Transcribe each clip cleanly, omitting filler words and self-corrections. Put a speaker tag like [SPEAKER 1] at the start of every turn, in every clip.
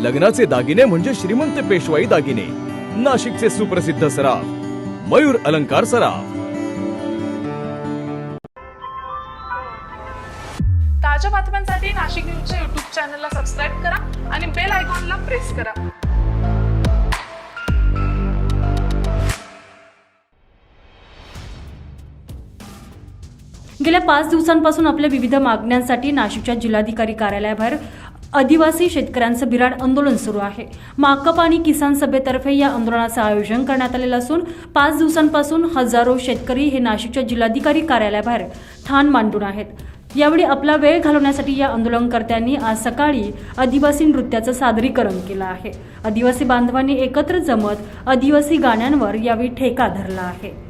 [SPEAKER 1] लग्नाचे दागिने म्हणजे श्रीमंत पेशवाई दागिने. नाशिकचे सुप्रसिद्ध सराफ मयूर अलंकार सराफ.
[SPEAKER 2] ताज्या बातम्यांसाठी नाशिक न्यूजच्या YouTube चॅनलला सबस्क्राईब करा आणि बेल आयकॉनला प्रेस करा.
[SPEAKER 3] गेल्या 5 दिवसांपासून आपल्या विविध मागण्यांसाठी नाशिकच्या जिल्हाधिकारी कार्यालयाबाहेर आदिवासी शेतकऱ्यांचं बिराड आंदोलन सुरू आहे. माकप आणि किसान सभेतर्फे या आंदोलनाचं आयोजन करण्यात आलेलं असून 5 दिवसांपासून हजारो शेतकरी हे नाशिकच्या जिल्हाधिकारी कार्यालयाबाहेर ठाण मांडून आहेत. यावेळी आपला वेळ घालवण्यासाठी या आंदोलनकर्त्यांनी आज सकाळी आदिवासी नृत्याचं सादरीकरण केलं आहे. आदिवासी बांधवांनी एकत्र जमत आदिवासी गाण्यांवर यावेळी ठेका धरला आहे.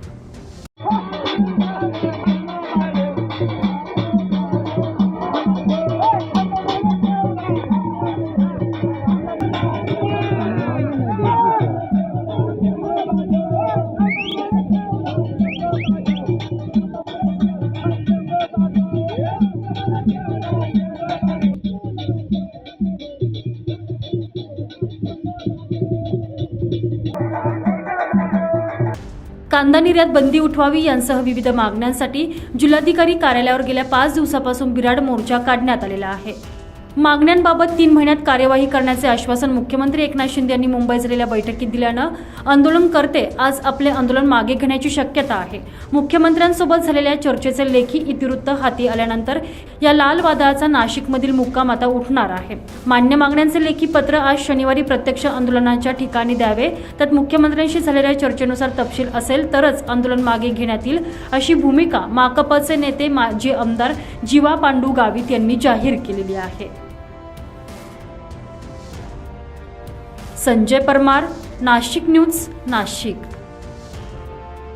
[SPEAKER 3] कांदा निर्यात बंदी उठवावी यांसह विविध मागण्यांसाठी जिल्हाधिकारी कार्यालयावर गेल्या 5 दिवसापासून बिराड मोर्चा काढण्यात आलेला आहे. मागण्यांबाबत 3 महिन्यात कार्यवाही करण्याचे आश्वासन मुख्यमंत्री एकनाथ शिंदे यांनी मुंबईत झालेल्या बैठकीत दिल्यानं आंदोलनकर्ते आज आपले आंदोलन मागे घेण्याची शक्यता आहे. मुख्यमंत्र्यांसोबत झालेल्या चर्चेचे लेखी इतिवृत्त हाती आल्यानंतर या लाल वादळाचा नाशिकमधील मुक्काम आता उठणार आहे. मान्य मागण्यांचे लेखी पत्र आज शनिवारी प्रत्यक्ष आंदोलनाच्या ठिकाणी द्यावे. त्यात मुख्यमंत्र्यांशी झालेल्या चर्चेनुसार तपशील असेल तरच आंदोलन मागे घेण्यात येईल अशी भूमिका माकपचे नेते माजी आमदार जीवा पांडू गावित यांनी जाहीर केलेली आहे. संजय परमार, नाशिक न्यूज, नाशिक.